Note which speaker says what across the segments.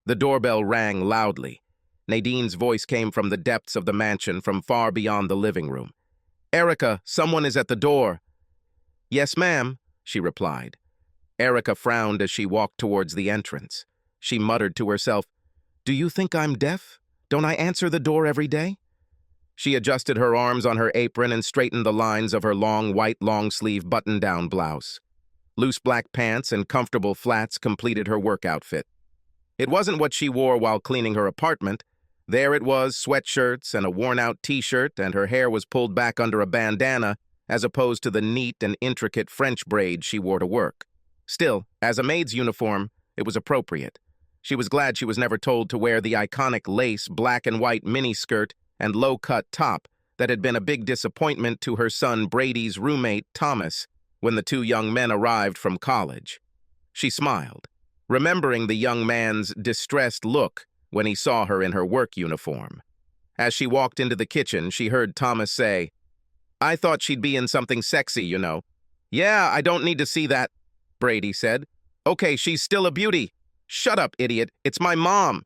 Speaker 1: The doorbell rang loudly. Nadine's voice came from the depths of the mansion from far beyond the living room. "Erica, someone is at the door." "Yes, ma'am," she replied. Erica frowned as she walked towards the entrance. She muttered to herself, "Do you think I'm deaf? Don't I answer the door every day?" She adjusted her arms on her apron and straightened the lines of her long, white, long-sleeve button-down blouse. Loose black pants and comfortable flats completed her work outfit. It wasn't what she wore while cleaning her apartment. There it was, sweatshirts and a worn-out t-shirt, and her hair was pulled back under a bandana as opposed to the neat and intricate French braids she wore to work. Still, as a maid's uniform, it was appropriate. She was glad she was never told to wear the iconic lace black and white miniskirt and low-cut top that had been a big disappointment to her son Brady's roommate, Thomas, when the two young men arrived from college. She smiled, remembering the young man's distressed look when he saw her in her work uniform. As she walked into the kitchen, she heard Thomas say, "I thought she'd be in something sexy, you know." "Yeah, I don't need to see that," Brady said. "Okay, she's still a beauty." "Shut up, idiot. It's my mom."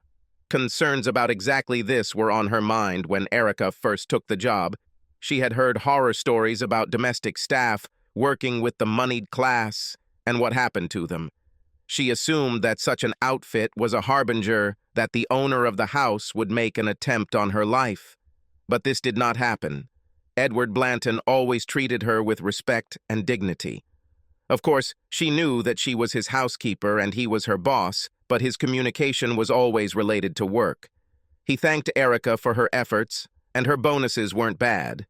Speaker 1: Concerns about exactly this were on her mind when Erica first took the job. She had heard horror stories about domestic staff working with the moneyed class and what happened to them. She assumed that such an outfit was a harbinger that the owner of the house would make an attempt on her life. But this did not happen. Edward Blanton always treated her with respect and dignity. Of course, she knew that she was his housekeeper and he was her boss, but his communication was always related to work. He thanked Erica for her efforts, and her bonuses weren't bad.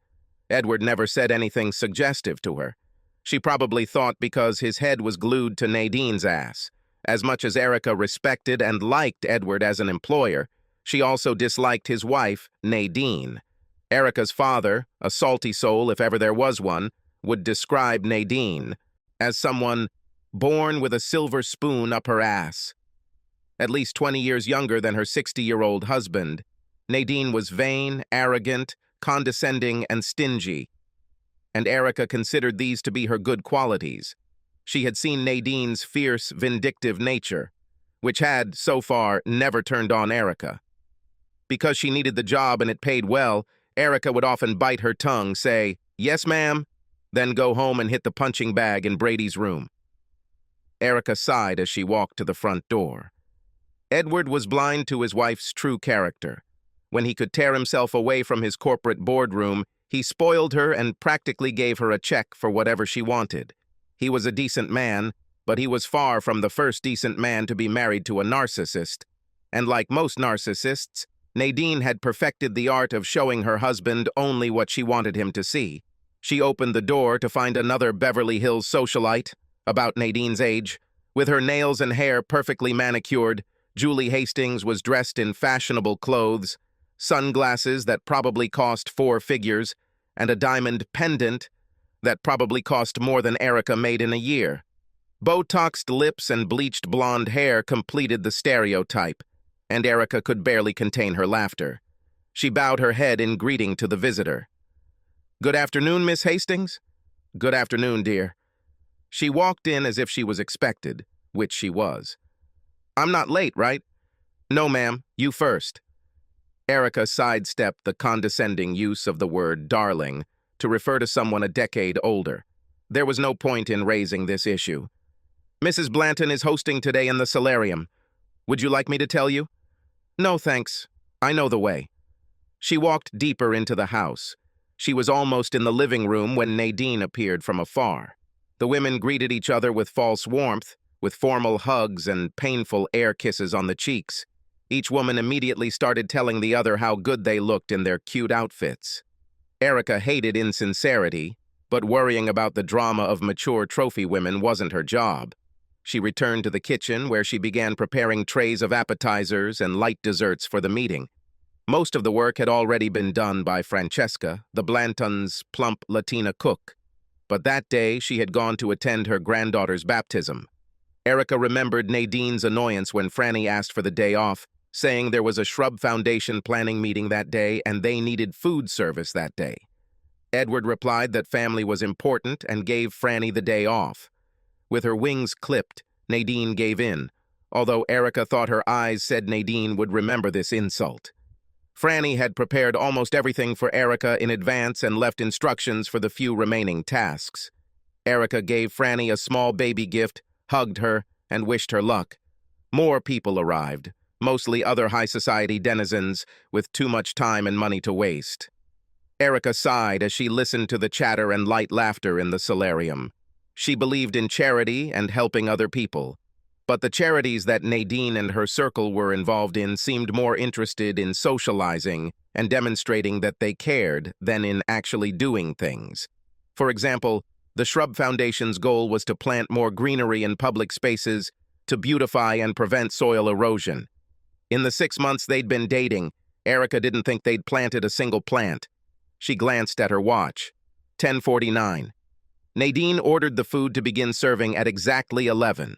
Speaker 1: Edward never said anything suggestive to her. She probably thought because his head was glued to Nadine's ass. As much as Erica respected and liked Edward as an employer, she also disliked his wife, Nadine. Erica's father, a salty soul if ever there was one, would describe Nadine as someone born with a silver spoon up her ass. At least 20 years younger than her 60-year-old husband, Nadine was vain, arrogant, condescending, and stingy, and Erica considered these to be her good qualities. She had seen Nadine's fierce, vindictive nature, which had, so far, never turned on Erica. Because she needed the job and it paid well, Erica would often bite her tongue, say, "Yes, ma'am," then go home and hit the punching bag in Brady's room. Erica sighed as she walked to the front door. Edward was blind to his wife's true character. When he could tear himself away from his corporate boardroom, he spoiled her and practically gave her a check for whatever she wanted. He was a decent man, but he was far from the first decent man to be married to a narcissist. And like most narcissists, Nadine had perfected the art of showing her husband only what she wanted him to see. She opened the door to find another Beverly Hills socialite, about Nadine's age. With her nails and hair perfectly manicured, Julie Hastings was dressed in fashionable clothes, sunglasses that probably cost 4 figures, and a diamond pendant that probably cost more than Erica made in a year. Botoxed lips and bleached blonde hair completed the stereotype, and Erica could barely contain her laughter. She bowed her head in greeting to the visitor. "Good afternoon, Miss Hastings?" "Good afternoon, dear." She walked in as if she was expected, which she was. "I'm not late, right?" "No, ma'am, you first." Erica sidestepped the condescending use of the word darling to refer to someone a decade older. There was no point in raising this issue. "Mrs. Blanton is hosting today in the solarium. Would you like me to tell you?" "No, thanks. I know the way." She walked deeper into the house. She was almost in the living room when Nadine appeared from afar. The women greeted each other with false warmth, with formal hugs and painful air kisses on the cheeks. Each woman immediately started telling the other how good they looked in their cute outfits. Erica hated insincerity, but worrying about the drama of mature trophy women wasn't her job. She returned to the kitchen where she began preparing trays of appetizers and light desserts for the meeting. Most of the work had already been done by Francesca, the Blantons' plump Latina cook. But that day she had gone to attend her granddaughter's baptism. Erica remembered Nadine's annoyance when Franny asked for the day off, saying there was a Shrub Foundation planning meeting that day and they needed food service that day. Edward replied that family was important and gave Franny the day off. With her wings clipped, Nadine gave in. although Erica thought her eyes said Nadine would remember this insult. Franny had prepared almost everything for Erica in advance and left instructions for the few remaining tasks. Erica gave Franny a small baby gift, hugged her, and wished her luck. More people arrived, mostly other high society denizens with too much time and money to waste. Erica sighed as she listened to the chatter and light laughter in the solarium. She believed in charity and helping other people, but the charities that Nadine and her circle were involved in seemed more interested in socializing and demonstrating that they cared than in actually doing things. For example, the Shrub Foundation's goal was to plant more greenery in public spaces to beautify and prevent soil erosion. In the 6 months they'd been dating, Erica didn't think they'd planted a single plant. She glanced at her watch. 10:49. Nadine ordered the food to begin serving at exactly 11.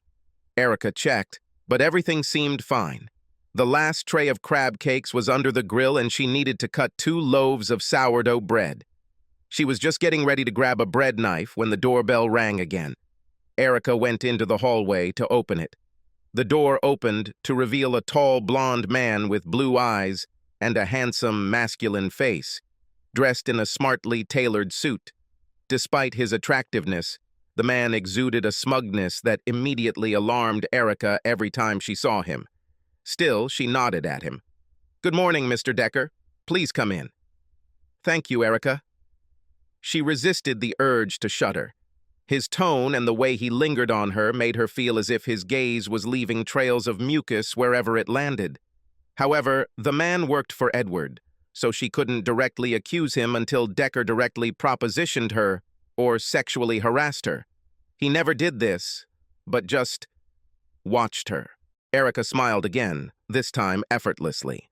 Speaker 1: Erica checked, but everything seemed fine. The last tray of crab cakes was under the grill and she needed to cut 2 loaves of sourdough bread. She was just getting ready to grab a bread knife when the doorbell rang again. Erica went into the hallway to open it. The door opened to reveal a tall blonde man with blue eyes and a handsome masculine face, dressed in a smartly tailored suit. Despite his attractiveness, the man exuded a smugness that immediately alarmed Erica every time she saw him. Still, she nodded at him. "Good morning, Mr. Decker. Please come in." "Thank you, Erica." She resisted the urge to shudder. His tone and the way he lingered on her made her feel as if his gaze was leaving trails of mucus wherever it landed. However, the man worked for Edward, so she couldn't directly accuse him until Decker directly propositioned her or sexually harassed her. He never did this, but just watched her. Erica smiled again, this time effortlessly.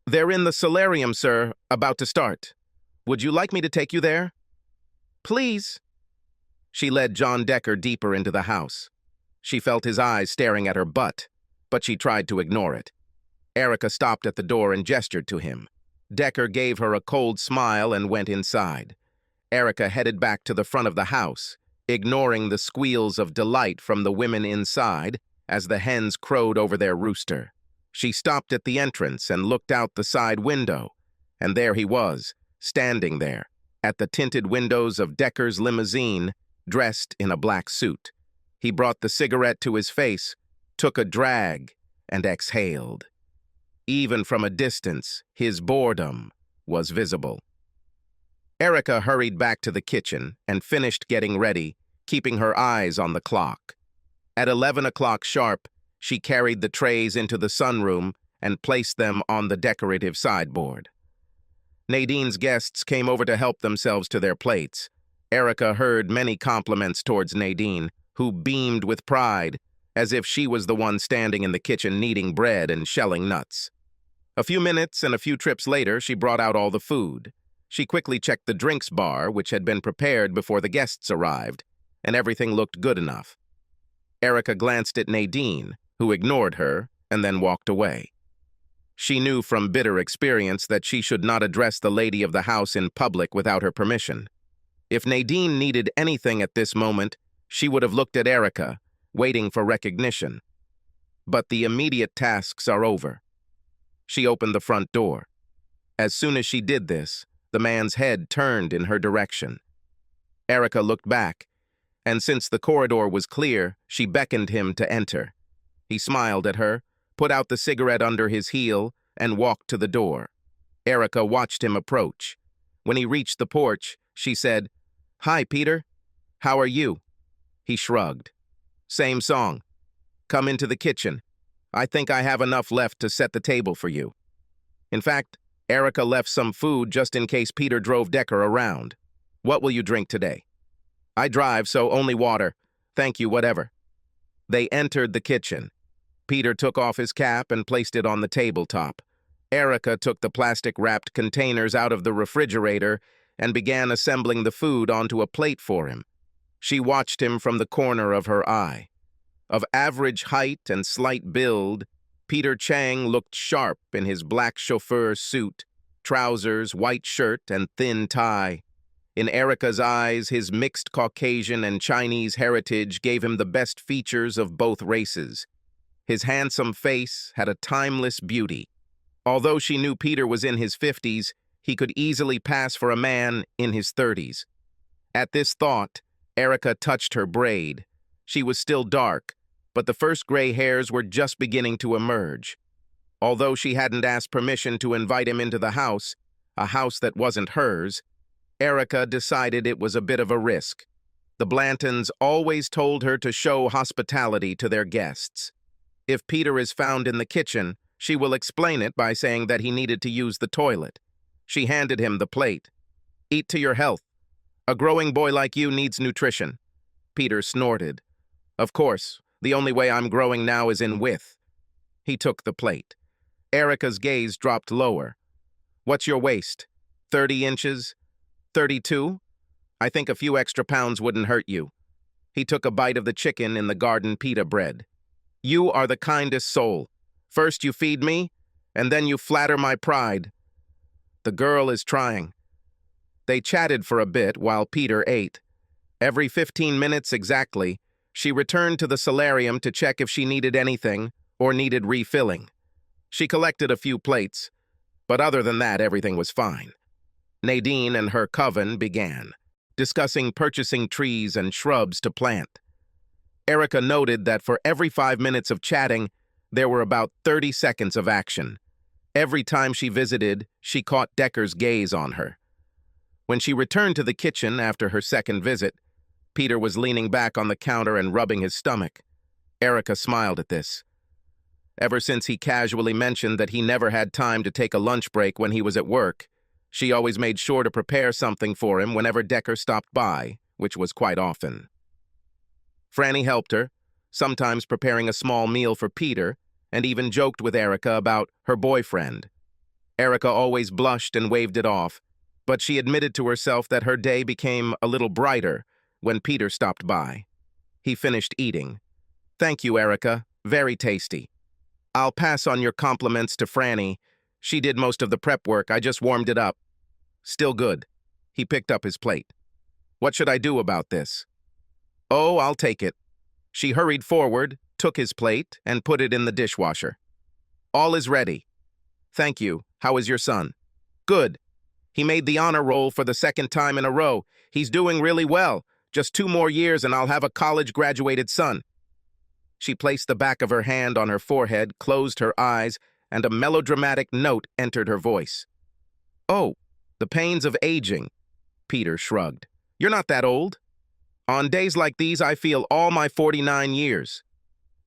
Speaker 1: "They're in the solarium, sir, about to start. Would you like me to take you there?" "Please." She led John Decker deeper into the house. She felt his eyes staring at her butt, but she tried to ignore it. Erica stopped at the door and gestured to him. Decker gave her a cold smile and went inside. Erica headed back to the front of the house, ignoring the squeals of delight from the women inside as the hens crowed over their rooster. She stopped at the entrance and looked out the side window, and there he was, standing there, at the tinted windows of Decker's limousine, dressed in a black suit. He brought the cigarette to his face, took a drag, and exhaled. Even from a distance, his boredom was visible. Erica hurried back to the kitchen and finished getting ready, keeping her eyes on the clock. At 11 o'clock sharp, she carried the trays into the sunroom and placed them on the decorative sideboard. Nadine's guests came over to help themselves to their plates. Erica heard many compliments towards Nadine, who beamed with pride, as if she was the one standing in the kitchen kneading bread and shelling nuts. A few minutes and a few trips later, she brought out all the food. She quickly checked the drinks bar, which had been prepared before the guests arrived, and everything looked good enough. Erica glanced at Nadine, who ignored her, and then walked away. She knew from bitter experience that she should not address the lady of the house in public without her permission. If Nadine needed anything at this moment, she would have looked at Erica, waiting for recognition. But the immediate tasks are over. She opened the front door. As soon as she did this, the man's head turned in her direction. Erica looked back, and since the corridor was clear, she beckoned him to enter. He smiled at her, put out the cigarette under his heel, and walked to the door. Erica watched him approach. When he reached the porch, she said, "Hi, Peter. How are you?" He shrugged. "Same song. Come into the kitchen. I think I have enough left to set the table for you." In fact, Erica left some food just in case Peter drove Decker around. "What will you drink today?" "I drive, so only water. Thank you, whatever." They entered the kitchen. Peter took off his cap and placed it on the tabletop. Erica took the plastic-wrapped containers out of the refrigerator and began assembling the food onto a plate for him. She watched him from the corner of her eye. Of average height and slight build, Peter Chang looked sharp in his black chauffeur suit, trousers, white shirt, and thin tie. In Erica's eyes, his mixed Caucasian and Chinese heritage gave him the best features of both races. His handsome face had a timeless beauty. Although she knew Peter was in his 50s, he could easily pass for a man in his 30s. At this thought, Erica touched her braid. She was still dark, but the first gray hairs were just beginning to emerge. Although she hadn't asked permission to invite him into the house, a house that wasn't hers, Erica decided it was a bit of a risk. The Blantons always told her to show hospitality to their guests. If Peter is found in the kitchen, she will explain it by saying that he needed to use the toilet. She handed him the plate. "Eat to your health. A growing boy like you needs nutrition." Peter snorted. "Of course, the only way I'm growing now is in width." He took the plate. Erica's gaze dropped lower. "What's your waist? 30 inches? 32? I think a few extra pounds wouldn't hurt you." He took a bite of the chicken in the garden pita bread. "You are the kindest soul. First you feed me, and then you flatter my pride." The girl is trying. They chatted for a bit while Peter ate. Every 15 minutes exactly, she returned to the solarium to check if she needed anything or needed refilling. She collected a few plates, but other than that, everything was fine. Nadine and her coven began, discussing purchasing trees and shrubs to plant. Erica noted that for every 5 minutes of chatting, there were about 30 seconds of action. Every time she visited, she caught Decker's gaze on her. When she returned to the kitchen after her second visit, Peter was leaning back on the counter and rubbing his stomach. Erica smiled at this. Ever since he casually mentioned that he never had time to take a lunch break when he was at work, she always made sure to prepare something for him whenever Decker stopped by, which was quite often. Franny helped her, sometimes preparing a small meal for Peter, and even joked with Erica about her boyfriend. Erica always blushed and waved it off, but she admitted to herself that her day became a little brighter when Peter stopped by. He finished eating. "Thank you, Erica. Very tasty. I'll pass on your compliments to Franny. She did most of the prep work. I just warmed it up." "Still good." He picked up his plate. "What should I do about this?" "Oh, I'll take it." She hurried forward, took his plate, and put it in the dishwasher. "All is ready." "Thank you. How is your son?" "Good. He made the honor roll for the second time in a row. He's doing really well. Just 2 more years and I'll have a college-graduated son." She placed the back of her hand on her forehead, closed her eyes, and a melodramatic note entered her voice. "Oh, the pains of aging." Peter shrugged. "You're not that old. On days like these, I feel all my 49 years.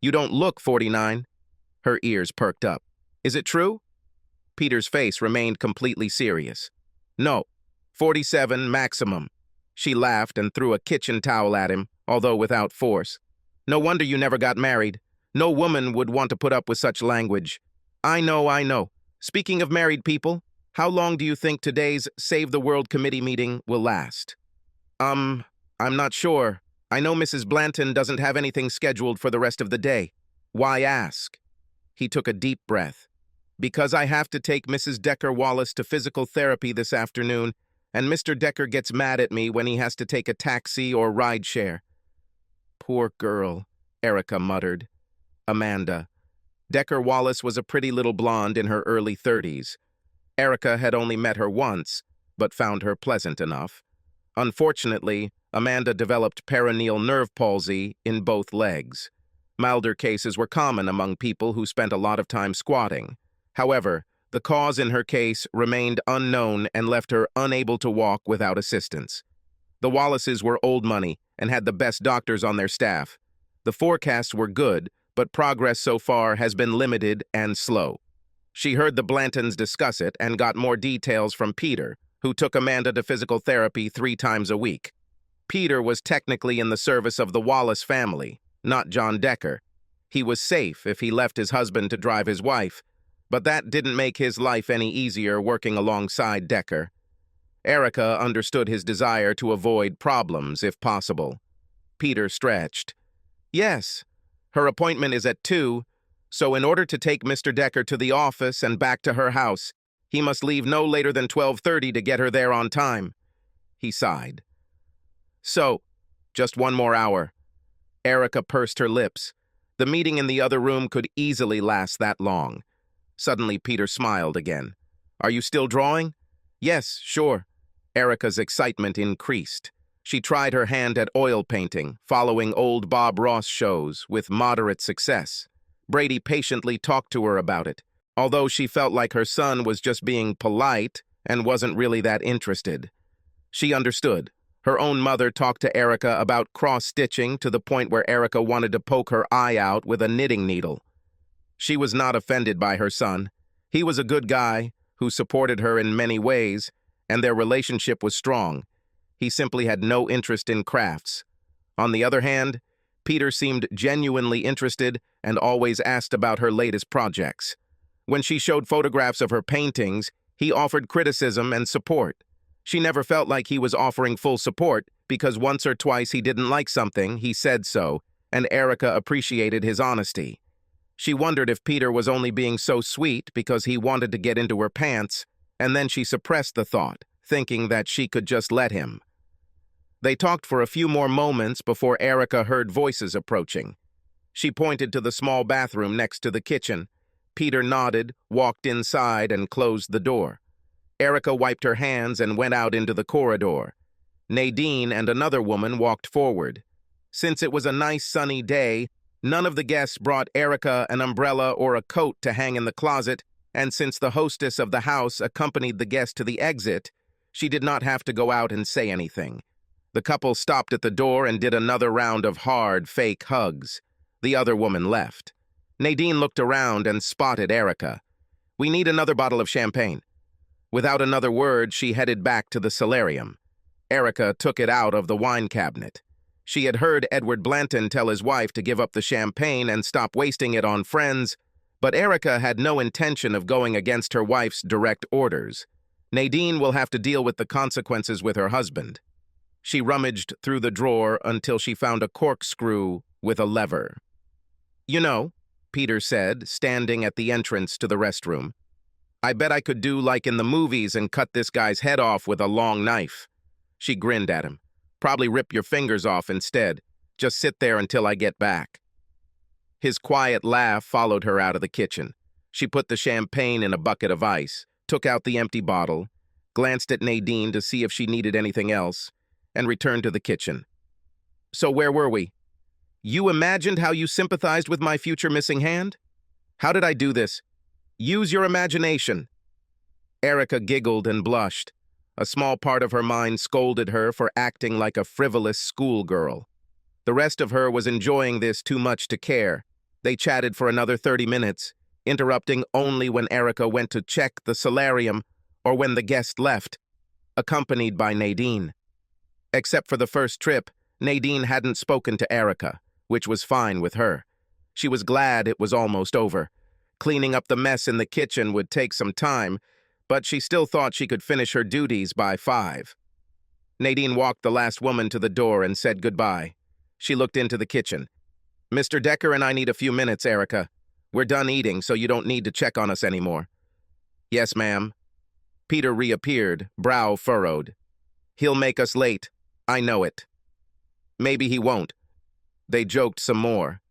Speaker 1: You don't look 49. Her ears perked up. "Is it true?" Peter's face remained completely serious. "No, 47 maximum." She laughed and threw a kitchen towel at him, although without force. "No wonder you never got married. No woman would want to put up with such language." I know. Speaking of married people, how long do you think today's Save the World Committee meeting will last?" I'm not sure. I know Mrs. Blanton doesn't have anything scheduled for the rest of the day." "Why ask?" He took a deep breath. "Because I have to take Mrs. Decker Wallace to physical therapy this afternoon, and Mr. Decker gets mad at me when he has to take a taxi or rideshare." "Poor girl," Erica muttered. Amanda. Decker Wallace was a pretty little blonde in her early 30s. Erica had only met her once, but found her pleasant enough. Unfortunately, Amanda developed peroneal nerve palsy in both legs. Milder cases were common among people who spent a lot of time squatting. However, the cause in her case remained unknown and left her unable to walk without assistance. The Wallaces were old money and had the best doctors on their staff. The forecasts were good, but progress so far has been limited and slow. She heard the Blantons discuss it and got more details from Peter, who took Amanda to physical therapy 3 times a week. Peter was technically in the service of the Wallace family, not John Decker. He was safe if he left his husband to drive his wife, but that didn't make his life any easier working alongside Decker. Erica understood his desire to avoid problems if possible. Peter stretched. "Yes, her appointment is at 2, so in order to take Mr. Decker to the office and back to her house, he must leave no later than 12:30 to get her there on time." He sighed. "So, just 1 more hour." Erica pursed her lips. The meeting in the other room could easily last that long. Suddenly, Peter smiled again. "Are you still drawing?" "Yes, sure." Erica's excitement increased. She tried her hand at oil painting, following old Bob Ross shows, with moderate success. Brady patiently talked to her about it, although she felt like her son was just being polite and wasn't really that interested. She understood. Her own mother talked to Erica about cross-stitching to the point where Erica wanted to poke her eye out with a knitting needle. She was not offended by her son. He was a good guy who supported her in many ways, and their relationship was strong. He simply had no interest in crafts. On the other hand, Peter seemed genuinely interested and always asked about her latest projects. When she showed photographs of her paintings, he offered criticism and support. She never felt like he was offering full support because once or twice he didn't like something, he said so, and Erica appreciated his honesty. She wondered if Peter was only being so sweet because he wanted to get into her pants, and then she suppressed the thought, thinking that she could just let him. They talked for a few more moments before Erica heard voices approaching. She pointed to the small bathroom next to the kitchen. Peter nodded, walked inside, and closed the door. Erica wiped her hands and went out into the corridor. Nadine and another woman walked forward. Since it was a nice sunny day, none of the guests brought Erica an umbrella or a coat to hang in the closet, and since the hostess of the house accompanied the guest to the exit, she did not have to go out and say anything. The couple stopped at the door and did another round of hard, fake hugs. The other woman left. Nadine looked around and spotted Erica. "We need another bottle of champagne." Without another word, she headed back to the solarium. Erica took it out of the wine cabinet. She had heard Edward Blanton tell his wife to give up the champagne and stop wasting it on friends, but Erica had no intention of going against her wife's direct orders. Nadine will have to deal with the consequences with her husband. She rummaged through the drawer until she found a corkscrew with a lever. "You know," Peter said, standing at the entrance to the restroom, "I bet I could do like in the movies and cut this guy's head off with a long knife." She grinned at him. "Probably rip your fingers off instead. Just sit there until I get back." His quiet laugh followed her out of the kitchen. She put the champagne in a bucket of ice, took out the empty bottle, glanced at Nadine to see if she needed anything else, and returned to the kitchen. "So where were we? You imagined how you sympathized with my future missing hand? How did I do this? Use your imagination." Erica giggled and blushed. A small part of her mind scolded her for acting like a frivolous schoolgirl. The rest of her was enjoying this too much to care. They chatted for another 30 minutes, interrupting only when Erica went to check the solarium or when the guest left, accompanied by Nadine. Except for the first trip, Nadine hadn't spoken to Erica, which was fine with her. She was glad it was almost over. Cleaning up the mess in the kitchen would take some time, but she still thought she could finish her duties by 5. Nadine walked the last woman to the door and said goodbye. She looked into the kitchen. "Mr. Decker and I need a few minutes, Erica. We're done eating, so you don't need to check on us anymore." "Yes, ma'am." Peter reappeared, brow furrowed. "He'll make us late. I know it." "Maybe he won't." They joked some more.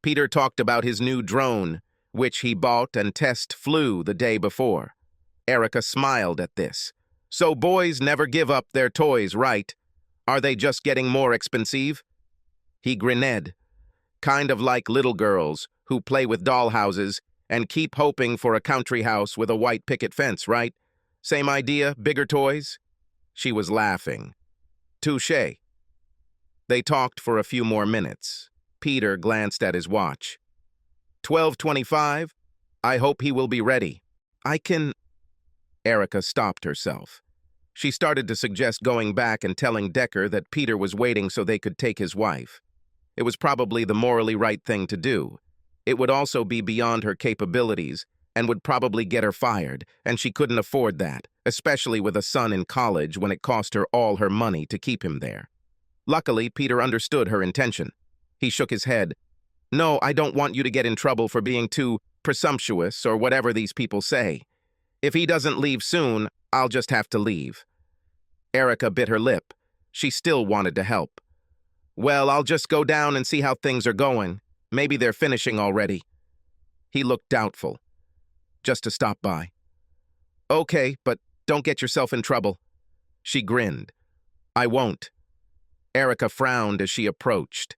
Speaker 1: Peter talked about his new drone, which he bought and test flew the day before. Erica smiled at this. "So boys never give up their toys, right? Are they just getting more expensive?" He grinned. "Kind of like little girls who play with dollhouses and keep hoping for a country house with a white picket fence, right? Same idea, bigger toys?" She was laughing. "Touché." They talked for a few more minutes. Peter glanced at his watch. 12:25. I hope he will be ready. I can... Erica stopped herself. She started to suggest going back and telling Decker that Peter was waiting so they could take his wife. It was probably the morally right thing to do. It would also be beyond her capabilities and would probably get her fired, and she couldn't afford that, especially with a son in college when it cost her all her money to keep him there. Luckily, Peter understood her intention. He shook his head. "No, I don't want you to get in trouble for being too presumptuous or whatever these people say. If he doesn't leave soon, I'll just have to leave." Erica bit her lip. She still wanted to help. "Well, I'll just go down and see how things are going. Maybe they're finishing already. He looked doubtful. Just to stop by. Okay, but don't get yourself in trouble. She grinned. I won't. Erica frowned as she approached.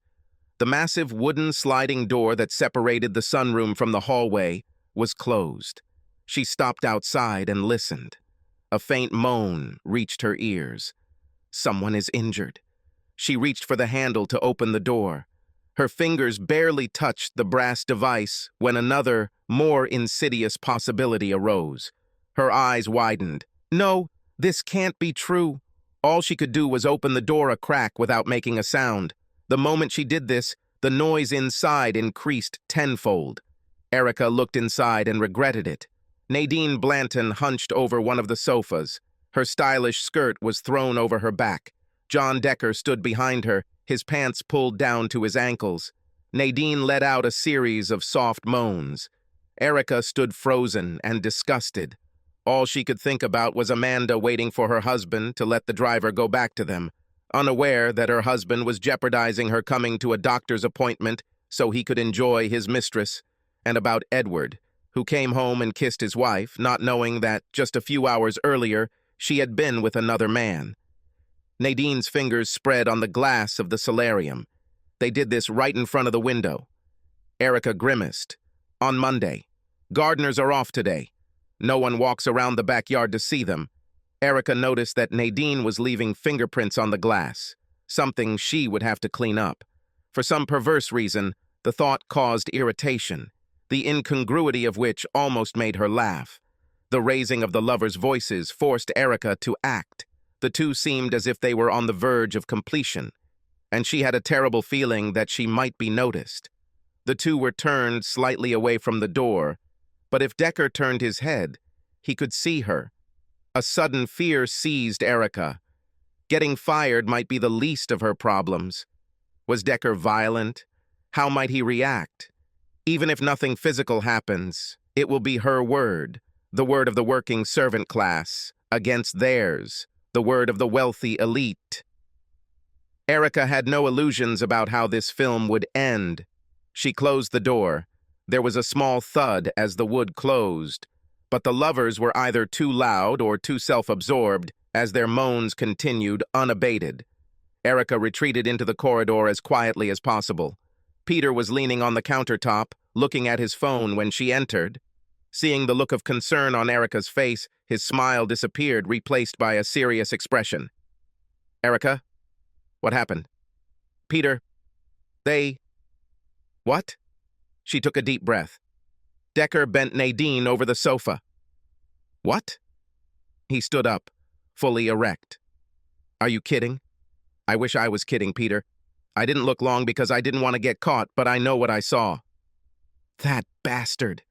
Speaker 1: The massive wooden sliding door that separated the sunroom from the hallway was closed. She stopped outside and listened. A faint moan reached her ears. Someone is injured. She reached for the handle to open the door. Her fingers barely touched the brass device when another, more insidious possibility arose. Her eyes widened. No, this can't be true. All she could do was open the door a crack without making a sound. The moment she did this, the noise inside increased tenfold. Erica looked inside and regretted it. Nadine Blanton hunched over one of the sofas. Her stylish skirt was thrown over her back. John Decker stood behind her, his pants pulled down to his ankles. Nadine let out a series of soft moans. Erica stood frozen and disgusted. All she could think about was Amanda waiting for her husband to let the driver go back to them, unaware that her husband was jeopardizing her coming to a doctor's appointment so he could enjoy his mistress, and about Edward, who came home and kissed his wife, not knowing that just a few hours earlier she had been with another man. Nadine's fingers spread on the glass of the solarium. They did this right in front of the window. Erica grimaced. On Monday. Gardeners are off today. No one walks around the backyard to see them. Erica noticed that Nadine was leaving fingerprints on the glass, something she would have to clean up. For some perverse reason, the thought caused irritation, the incongruity of which almost made her laugh. The raising of the lovers' voices forced Erica to act. The two seemed as if they were on the verge of completion, and she had a terrible feeling that she might be noticed. The two were turned slightly away from the door, but if Decker turned his head, he could see her. A sudden fear seized Erica. Getting fired might be the least of her problems. Was Decker violent? How might he react? Even if nothing physical happens, it will be her word, the word of the working servant class, against theirs, the word of the wealthy elite. Erica had no illusions about how this film would end. She closed the door. There was a small thud as the wood closed, but the lovers were either too loud or too self-absorbed as their moans continued unabated. Erica retreated into the corridor as quietly as possible. Peter was leaning on the countertop, looking at his phone when she entered. Seeing the look of concern on Erica's face, his smile disappeared, replaced by a serious expression. Erica? What happened? Peter? What? She took a deep breath. Decker bent Nadine over the sofa. What? He stood up, fully erect. Are you kidding? I wish I was kidding, Peter. I didn't look long because I didn't want to get caught, but I know what I saw. That bastard.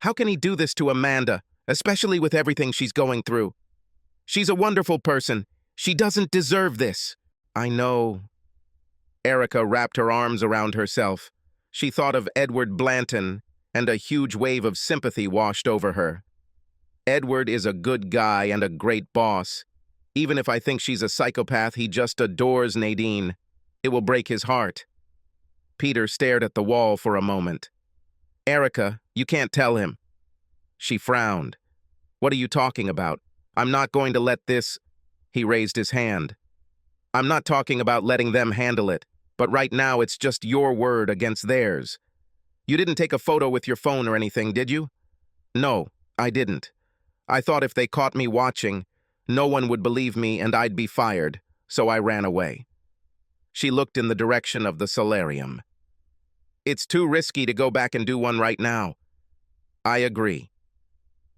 Speaker 1: How can he do this to Amanda, especially with everything she's going through? She's a wonderful person. She doesn't deserve this. I know. Erica wrapped her arms around herself. She thought of Edward Blanton, and a huge wave of sympathy washed over her. Edward is a good guy and a great boss. Even if I think she's a psychopath, he just adores Nadine. It will break his heart. Peter stared at the wall for a moment. Erica, you can't tell him. She frowned. What are you talking about? I'm not going to let this... He raised his hand. I'm not talking about letting them handle it, but right now it's just your word against theirs. You didn't take a photo with your phone or anything, did you? No, I didn't. I thought if they caught me watching, no one would believe me and I'd be fired, so I ran away. She looked in the direction of the solarium. It's too risky to go back and do one right now. I agree.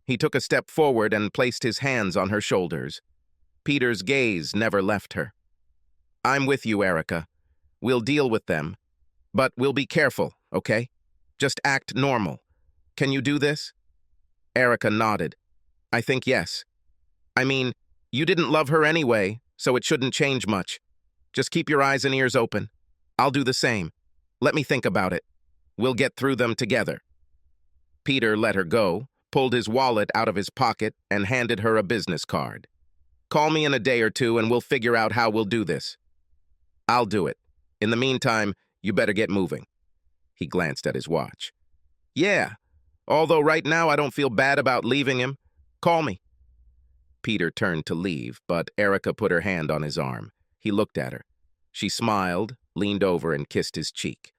Speaker 1: He took a step forward and placed his hands on her shoulders. Peter's gaze never left her. I'm with you, Erica. We'll deal with them. But we'll be careful, okay? Just act normal. Can you do this? Erica nodded. I think yes. I mean, you didn't love her anyway, so it shouldn't change much. Just keep your eyes and ears open. I'll do the same. Let me think about it. We'll get through them together. Peter let her go, pulled his wallet out of his pocket, and handed her a business card. Call me in a day or two and we'll figure out how we'll do this. I'll do it. In the meantime, you better get moving. He glanced at his watch. Yeah, although right now I don't feel bad about leaving him. Call me. Peter turned to leave, but Erica put her hand on his arm. He looked at her. She smiled, leaned over, and kissed his cheek.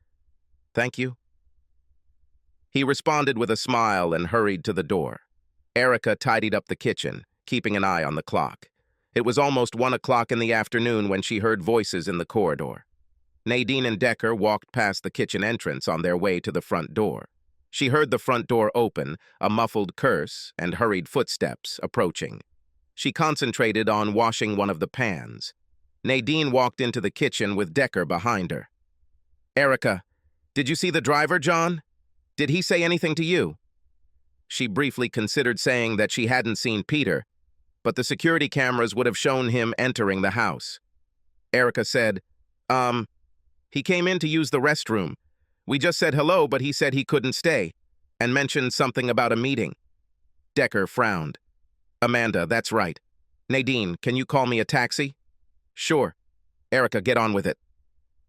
Speaker 1: Thank you. He responded with a smile and hurried to the door. Erica tidied up the kitchen, keeping an eye on the clock. It was almost 1 o'clock in the afternoon when she heard voices in the corridor. Nadine and Decker walked past the kitchen entrance on their way to the front door. She heard the front door open, a muffled curse, and hurried footsteps approaching. She concentrated on washing one of the pans. Nadine walked into the kitchen with Decker behind her. Erica, did you see the driver, John? Did he say anything to you? She briefly considered saying that she hadn't seen Peter, but the security cameras would have shown him entering the house. Erica said, he came in to use the restroom. We just said hello, but he said he couldn't stay, and mentioned something about a meeting. Decker frowned. Amanda, that's right. Nadine, can you call me a taxi? Sure. Erica, get on with it.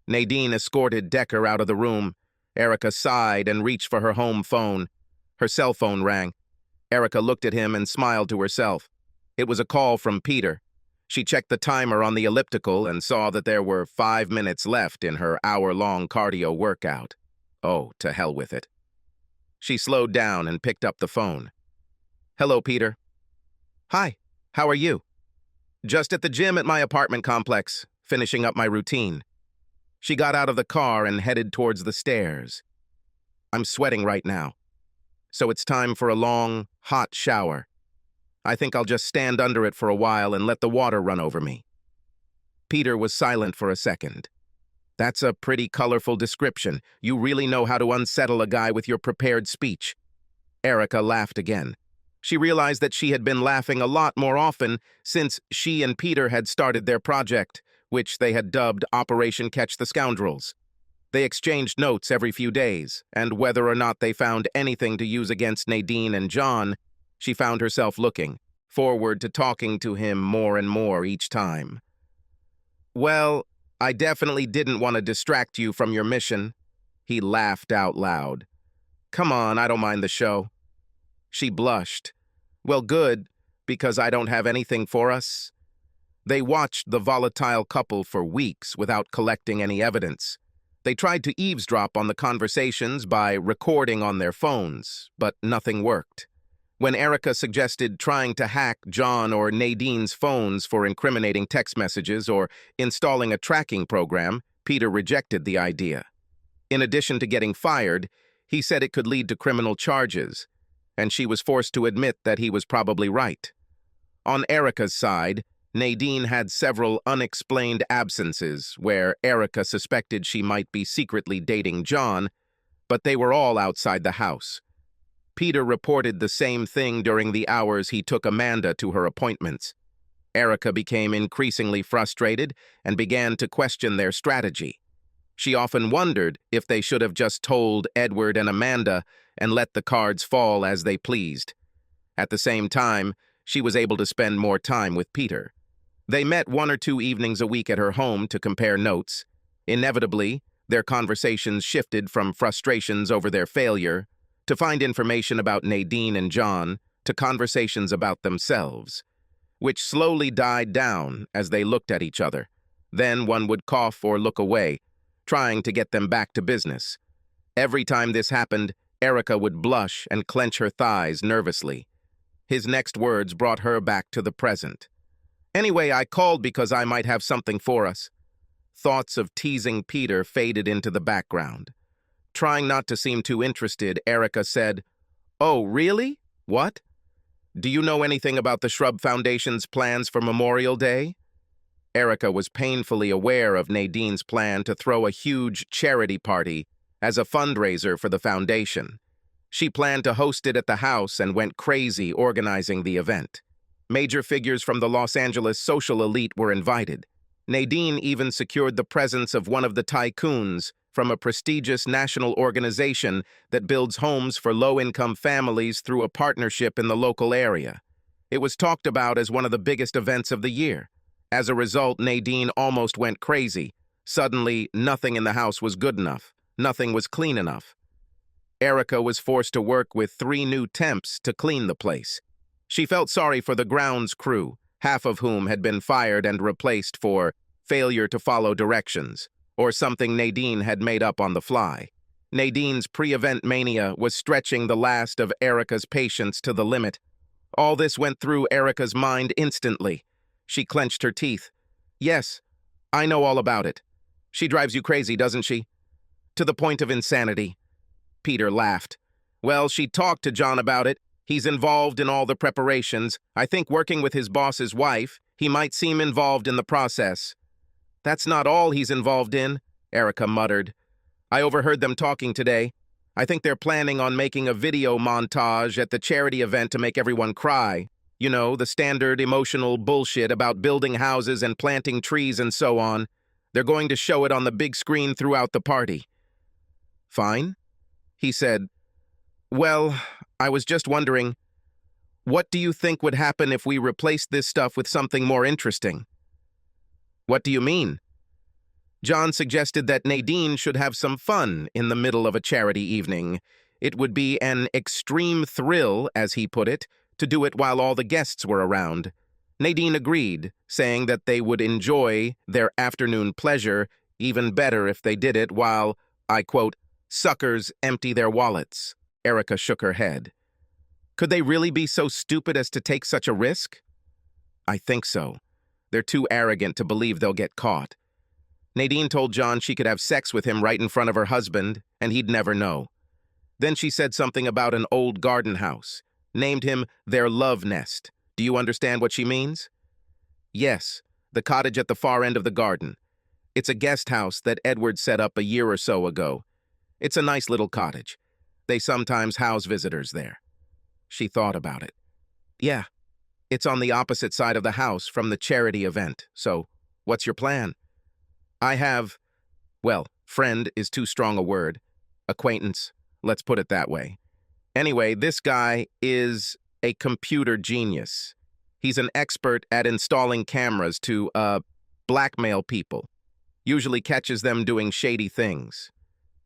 Speaker 1: Nadine escorted Decker out of the room. Erica sighed and reached for her home phone. Her cell phone rang. Erica looked at him and smiled to herself. It was a call from Peter. She checked the timer on the elliptical and saw that there were 5 minutes left in her hour-long cardio workout. Oh, to hell with it. She slowed down and picked up the phone. Hello, Peter. Hi, how are you? Just at the gym at my apartment complex, finishing up my routine. She got out of the car and headed towards the stairs. I'm sweating right now, so it's time for a long, hot shower. I think I'll just stand under it for a while and let the water run over me. Peter was silent for a second. That's a pretty colorful description. You really know how to unsettle a guy with your prepared speech. Erica laughed again. She realized that she had been laughing a lot more often since she and Peter had started their project, which they had dubbed Operation Catch the Scoundrels. They exchanged notes every few days, and whether or not they found anything to use against Nadine and John, she found herself looking forward to talking to him more and more each time. Well, I definitely didn't want to distract you from your mission. He laughed out loud. Come on, I don't mind the show. She blushed. Well, good, because I don't have anything for us. They watched the volatile couple for weeks without collecting any evidence. They tried to eavesdrop on the conversations by recording on their phones, but nothing worked. When Erica suggested trying to hack John or Nadine's phones for incriminating text messages or installing a tracking program, Peter rejected the idea. In addition to getting fired, he said it could lead to criminal charges, and she was forced to admit that he was probably right. On Erica's side, Nadine had several unexplained absences where Erica suspected she might be secretly dating John, but they were all outside the house. Peter reported the same thing during the hours he took Amanda to her appointments. Erica became increasingly frustrated and began to question their strategy. She often wondered if they should have just told Edward and Amanda and let the cards fall as they pleased. At the same time, she was able to spend more time with Peter. They met 1 or 2 evenings a week at her home to compare notes. Inevitably, their conversations shifted from frustrations over their failure to find information about Nadine and John to conversations about themselves, which slowly died down as they looked at each other. Then one would cough or look away, trying to get them back to business. Every time this happened, Erica would blush and clench her thighs nervously. His next words brought her back to the present. Anyway, I called because I might have something for us. Thoughts of teasing Peter faded into the background. Trying not to seem too interested, Erica said, Oh, really? What? Do you know anything about the Shrub Foundation's plans for Memorial Day? Erica was painfully aware of Nadine's plan to throw a huge charity party as a fundraiser for the foundation. She planned to host it at the house and went crazy organizing the event. Major figures from the Los Angeles social elite were invited. Nadine even secured the presence of one of the tycoons from a prestigious national organization that builds homes for low-income families through a partnership in the local area. It was talked about as one of the biggest events of the year. As a result, Nadine almost went crazy. Suddenly, nothing in the house was good enough. Nothing was clean enough. Erica was forced to work with 3 new temps to clean the place. She felt sorry for the grounds crew, half of whom had been fired and replaced for failure to follow directions, or something Nadine had made up on the fly. Nadine's pre-event mania was stretching the last of Erica's patience to the limit. All this went through Erica's mind instantly. She clenched her teeth. Yes, I know all about it. She drives you crazy, doesn't she? To the point of insanity. Peter laughed. Well, she talked to John about it. He's involved in all the preparations. I think working with his boss's wife, he might seem involved in the process. That's not all he's involved in, Erica muttered. I overheard them talking today. I think they're planning on making a video montage at the charity event to make everyone cry. You know, the standard emotional bullshit about building houses and planting trees and so on. They're going to show it on the big screen throughout the party. Fine, he said. Well, I was just wondering, what do you think would happen if we replaced this stuff with something more interesting? What do you mean? John suggested that Nadine should have some fun in the middle of a charity evening. It would be an extreme thrill, as he put it, to do it while all the guests were around. Nadine agreed, saying that they would enjoy their afternoon pleasure even better if they did it while, I quote, suckers empty their wallets. Erica shook her head. Could they really be so stupid as to take such a risk? I think so. They're too arrogant to believe they'll get caught. Nadine told John she could have sex with him right in front of her husband, and he'd never know. Then she said something about an old garden house, named him their love nest. Do you understand what she means? Yes, the cottage at the far end of the garden. It's a guest house that Edward set up a year or so ago. It's a nice little cottage. They sometimes house visitors there. She thought about it. Yeah, it's on the opposite side of the house from the charity event, so what's your plan? I have, well, friend is too strong a word. Acquaintance, let's put it that way. Anyway, this guy is a computer genius. He's an expert at installing cameras to, blackmail people. Usually catches them doing shady things.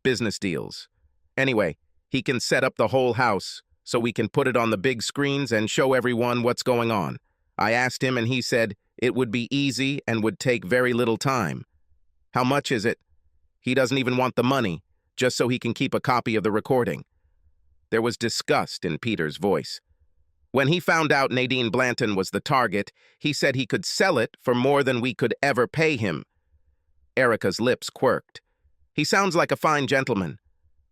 Speaker 1: Business deals. Anyway, he can set up the whole house so we can put it on the big screens and show everyone what's going on. I asked him and he said it would be easy and would take very little time. How much is it? He doesn't even want the money, just so he can keep a copy of the recording. There was disgust in Peter's voice. When he found out Nadine Blanton was the target, he said he could sell it for more than we could ever pay him. Erica's lips quirked. He sounds like a fine gentleman.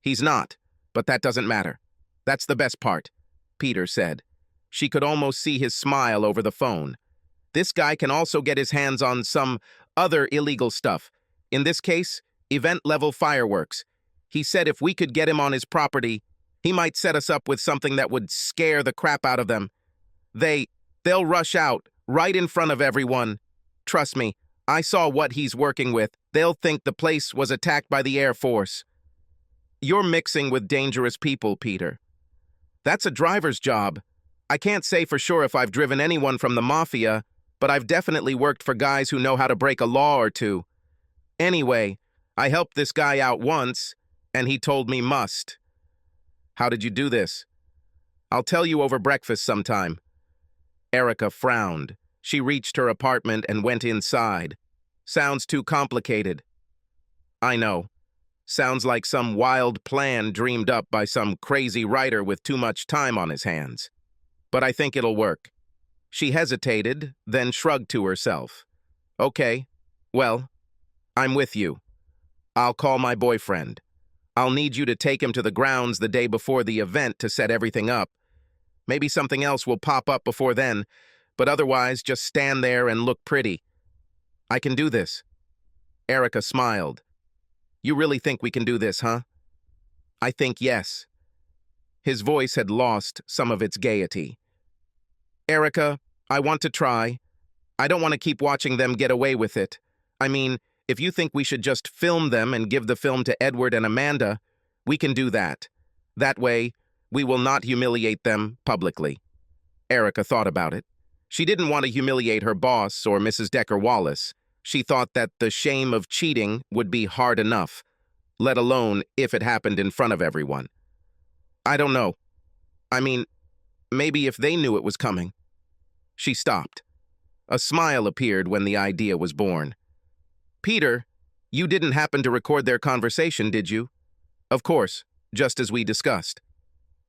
Speaker 1: He's not, but that doesn't matter. That's the best part, Peter said. She could almost see his smile over the phone. This guy can also get his hands on some other illegal stuff. In this case, event-level fireworks. He said if we could get him on his property, he might set us up with something that would scare the crap out of them. They'll rush out, right in front of everyone. Trust me, I saw what he's working with. They'll think the place was attacked by the Air Force. You're mixing with dangerous people, Peter. That's a driver's job. I can't say for sure if I've driven anyone from the mafia, but I've definitely worked for guys who know how to break a law or two. Anyway, I helped this guy out once, and he told me must. How did you do this? I'll tell you over breakfast sometime. Erica frowned. She reached her apartment and went inside. Sounds too complicated. I know. Sounds like some wild plan dreamed up by some crazy writer with too much time on his hands. But I think it'll work. She hesitated, then shrugged to herself. Okay, well, I'm with you. I'll call my boyfriend. I'll need you to take him to the grounds the day before the event to set everything up. Maybe something else will pop up before then, but otherwise just stand there and look pretty. I can do this. Erica smiled. You really think we can do this, huh? I think yes. His voice had lost some of its gaiety. Erica, I want to try. I don't want to keep watching them get away with it. I mean, if you think we should just film them and give the film to Edward and Amanda, we can do that. That way, we will not humiliate them publicly. Erica thought about it. She didn't want to humiliate her boss or Mrs. Decker Wallace. She thought that the shame of cheating would be hard enough. let alone if it happened in front of everyone. I don't know. I mean, maybe if they knew it was coming. She stopped. A smile appeared when the idea was born. Peter, you didn't happen to record their conversation, did you? Of course, just as we discussed.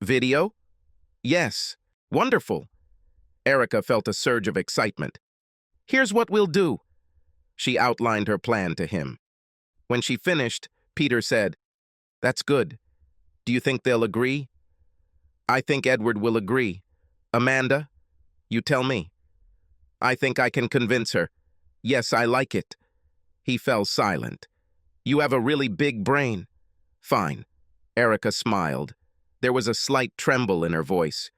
Speaker 1: Video? Yes. Wonderful. Erica felt a surge of excitement. Here's what we'll do. She outlined her plan to him. When she finished, Peter said, That's good. Do you think they'll agree? I think Edward will agree. Amanda, you tell me. I think I can convince her. Yes, I like it. He fell silent. You have a really big brain. Fine. Erica smiled. There was a slight tremble in her voice.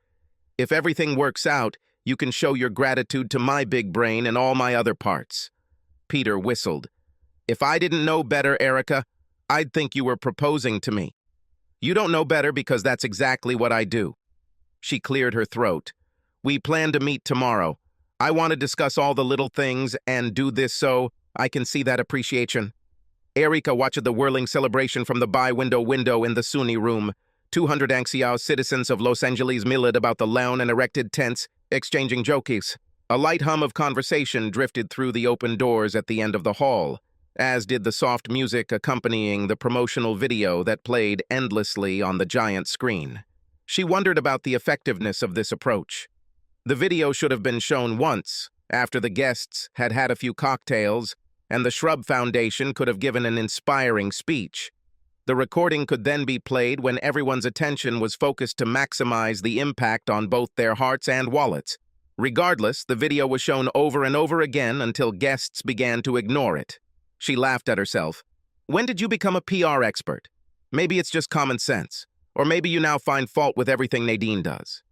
Speaker 1: If everything works out, you can show your gratitude to my big brain and all my other parts. Peter whistled. If I didn't know better, Erica, I'd think you were proposing to me. You don't know better because that's exactly what I do. She cleared her throat. We plan to meet tomorrow. I want to discuss all the little things and do this so I can see that appreciation. Erica watched the whirling celebration from the window in the Sunni room. 200 anxious citizens of Los Angeles milled about the lawn and erected tents, exchanging jokies. A light hum of conversation drifted through the open doors at the end of the hall, as did the soft music accompanying the promotional video that played endlessly on the giant screen. She wondered about the effectiveness of this approach. The video should have been shown once, after the guests had had a few cocktails, and the Shrub Foundation could have given an inspiring speech. The recording could then be played when everyone's attention was focused to maximize the impact on both their hearts and wallets. Regardless, the video was shown over and over again until guests began to ignore it. She laughed at herself. When did you become a PR expert? Maybe it's just common sense. Or maybe you now find fault with everything Nadine does.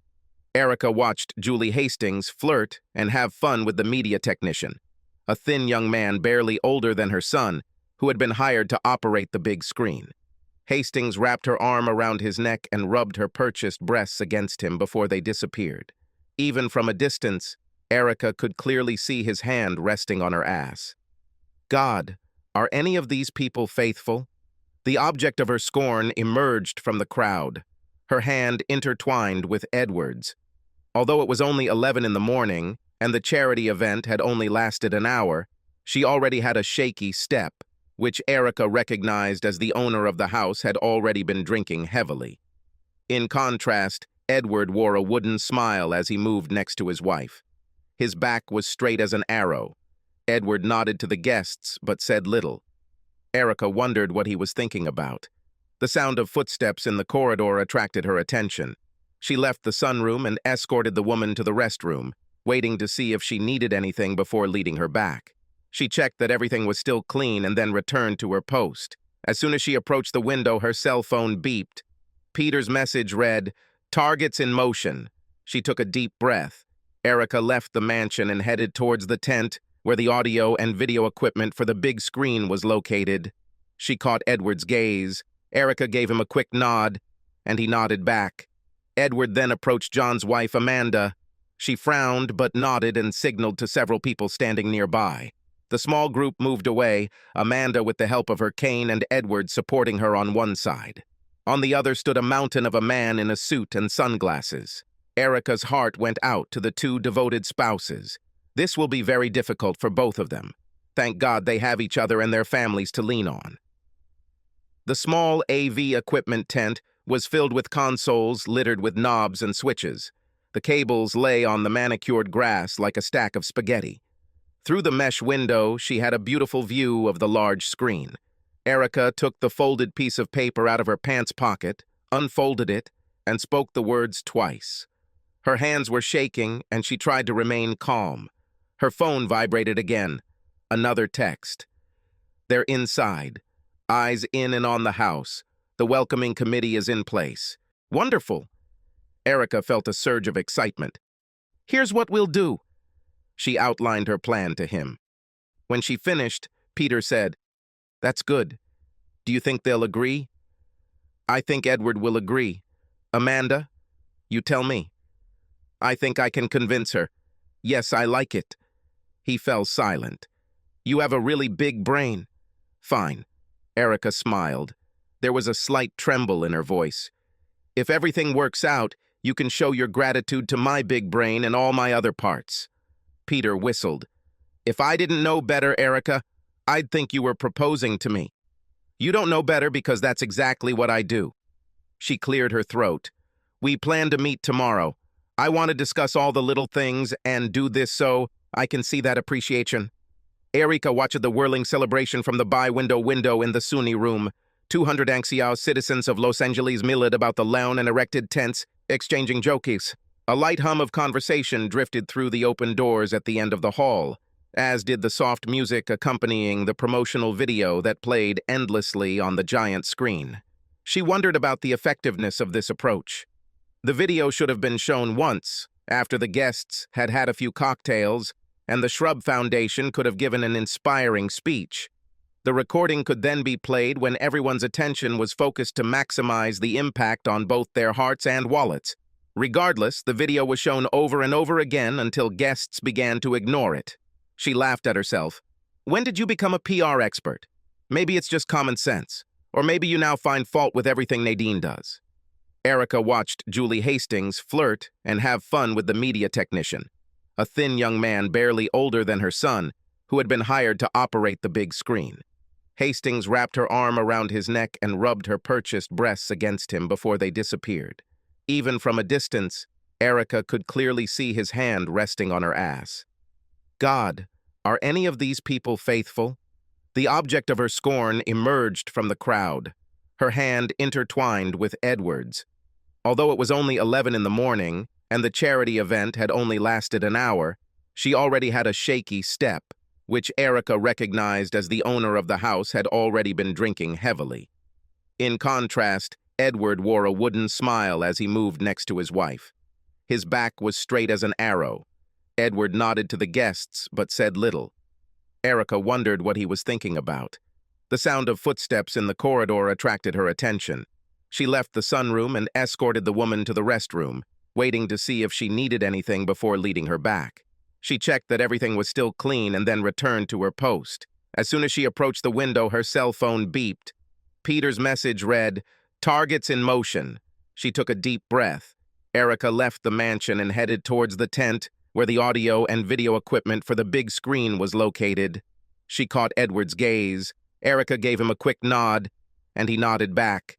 Speaker 1: Erica watched Julie Hastings flirt and have fun with the media technician, a thin young man barely older than her son, who had been hired to operate the big screen. Hastings wrapped her arm around his neck and rubbed her purchased breasts against him before they disappeared. Even from a distance, Erica could clearly see his hand resting on her ass. God, are any of these people faithful? The object of her scorn emerged from the crowd, her hand intertwined with Edward's. Although it was only 11 in the morning, and the charity event had only lasted an hour, she already had a shaky step, which Erica recognized as the owner of the house had already been drinking heavily. In contrast, Edward wore a wooden smile as he moved next to his wife. His back was straight as an arrow. Edward nodded to the guests, but said little. Erica wondered what he was thinking about. The sound of footsteps in the corridor attracted her attention. She left the sunroom and escorted the woman to the restroom, waiting to see if she needed anything before leading her back. She checked that everything was still clean and then returned to her post. As soon as she approached the window, her cell phone beeped. Peter's message read, "Targets in motion." She took a deep breath. Erica left the mansion and headed towards the tent, where the audio and video equipment for the big screen was located. She caught Edward's gaze. Erica gave him a quick nod, and he nodded back. Edward then approached John's wife, Amanda. She frowned but nodded and signaled to several people standing nearby. The small group moved away, Amanda with the help of her cane and Edward supporting her on one side. On the other stood a mountain of a man in a suit and sunglasses. Erica's heart went out to the two devoted spouses. This will be very difficult for both of them. Thank God they have each other and their families to lean on. The small AV equipment tent was filled with consoles littered with knobs and switches. The cables lay on the manicured grass like a stack of spaghetti. Through the mesh window, she had a beautiful view of the large screen. Erica took the folded piece of paper out of her pants pocket, unfolded it, and spoke the words twice. Her hands were shaking, and she tried to remain calm. Her phone vibrated again. Another text. They're inside. Eyes in and on the house. The welcoming committee is in place. Wonderful. Erica felt a surge of excitement. Here's what we'll do. She outlined her plan to him. When she finished, Peter said, That's good. Do you think they'll agree? I think Edward will agree. Amanda, you tell me. I think I can convince her. Yes, I like it. He fell silent. You have a really big brain. Fine. Erica smiled. There was a slight tremble in her voice. "If everything works out, you can show your gratitude to my big brain and all my other parts." Peter whistled. "If I didn't know better, Erica, I'd think you were proposing to me. You don't know better because that's exactly what I do." She cleared her throat. "We plan to meet tomorrow. I want to discuss all the little things and do this so I can see that appreciation." Erica watched the whirling celebration from the window in the Sunni room. 200 anxious citizens of Los Angeles milled about the lawn and erected tents, exchanging jokies. A light hum of conversation drifted through the open doors at the end of the hall, as did the soft music accompanying the promotional video that played endlessly on the giant screen. She wondered about the effectiveness of this approach. The video should have been shown once, after the guests had had a few cocktails, and the Shrub Foundation could have given an inspiring speech. The recording could then be played when everyone's attention was focused to maximize the impact on both their hearts and wallets. Regardless, the video was shown over and over again until guests began to ignore it. She laughed at herself. "When did you become a PR expert? Maybe it's just common sense. Or maybe you now find fault with everything Nadine does." Erica watched Julie Hastings flirt and have fun with the media technician, a thin young man barely older than her son, who had been hired to operate the big screen. Hastings wrapped her arm around his neck and rubbed her purchased breasts against him before they disappeared. Even from a distance, Erica could clearly see his hand resting on her ass. God, are any of these people faithful? The object of her scorn emerged from the crowd, her hand intertwined with Edward's. Although it was only 11 in the morning, and the charity event had only lasted an hour, she already had a shaky step, which Erica recognized as the owner of the house had already been drinking heavily. In contrast, Edward wore a wooden smile as he moved next to his wife. His back was straight as an arrow. Edward nodded to the guests, but said little. Erica wondered what he was thinking about. The sound of footsteps in the corridor attracted her attention. She left the sunroom and escorted the woman to the restroom, waiting to see if she needed anything before leading her back. She checked that everything was still clean and then returned to her post. As soon as she approached the window, her cell phone beeped. Peter's message read, "Targets in motion." She took a deep breath. Erica left the mansion and headed towards the tent where the audio and video equipment for the big screen was located. She caught Edward's gaze. Erica gave him a quick nod, and he nodded back.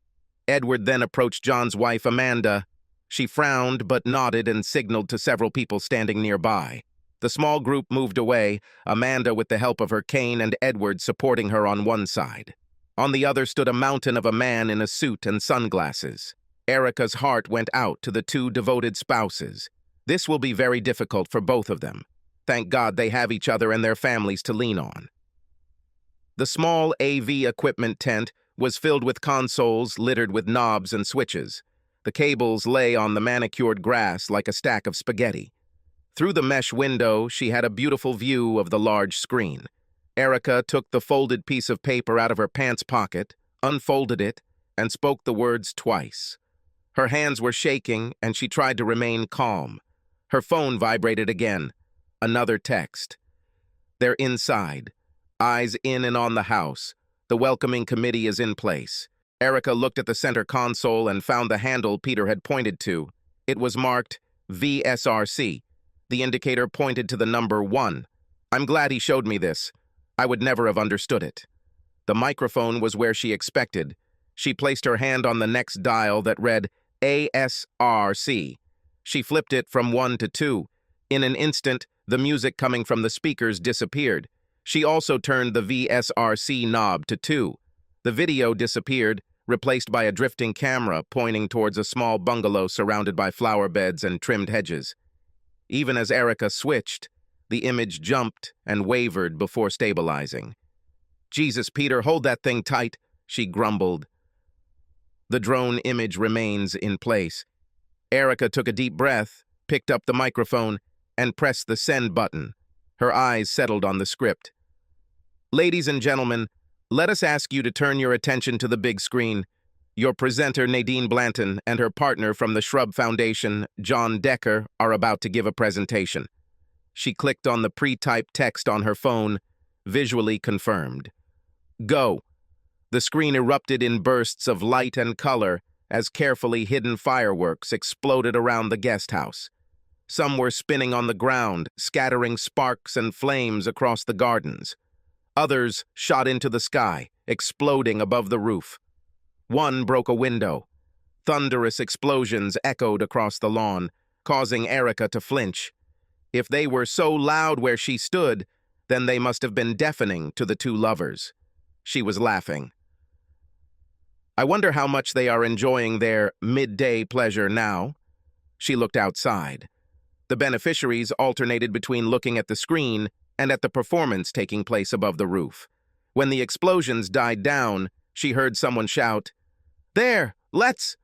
Speaker 1: Edward then approached John's wife, Amanda. She frowned but nodded and signaled to several people standing nearby. The small group moved away, Amanda with the help of her cane and Edward supporting her on one side. On the other stood a mountain of a man in a suit and sunglasses. Erica's heart went out to the two devoted spouses. This will be very difficult for both of them. Thank God they have each other and their families to lean on. The small AV equipment tent was filled with consoles littered with knobs and switches. The cables lay on the manicured grass like a stack of spaghetti. Through the mesh window, she had a beautiful view of the large screen. Erica took the folded piece of paper out of her pants pocket, unfolded it, and spoke the words twice. Her hands were shaking, and she tried to remain calm. Her phone vibrated again. Another text. They're inside. Eyes in and on the house. The welcoming committee is in place. Erica looked at the center console and found the handle Peter had pointed to. It was marked VSRC. The indicator pointed to the number 1. I'm glad he showed me this. I would never have understood it. The microphone was where she expected. She placed her hand on the next dial that read ASRC. She flipped it from 1 to 2. In an instant, the music coming from the speakers disappeared. She also turned the VSRC knob to 2. The video disappeared, replaced by a drifting camera pointing towards a small bungalow surrounded by flower beds and trimmed hedges. Even as Erica switched, the image jumped and wavered before stabilizing. "Jesus, Peter, hold that thing tight," she grumbled. The drone image remains in place. Erica took a deep breath, picked up the microphone, and pressed the send button. Her eyes settled on the script. "Ladies and gentlemen, let us ask you to turn your attention to the big screen. Your presenter, Nadine Blanton, and her partner from the Shrub Foundation, John Decker, are about to give a presentation." She clicked on the pre-typed text on her phone, visually confirmed. "Go." The screen erupted in bursts of light and color as carefully hidden fireworks exploded around the guest house. Some were spinning on the ground, scattering sparks and flames across the gardens. Others shot into the sky, exploding above the roof. One broke a window. Thunderous explosions echoed across the lawn, causing Erica to flinch. If they were so loud where she stood, then they must have been deafening to the two lovers. She was laughing. I wonder how much they are enjoying their midday pleasure now. She looked outside. The beneficiaries alternated between looking at the screen and at the performance taking place above the roof. When the explosions died down, she heard someone shout, "There, let's—"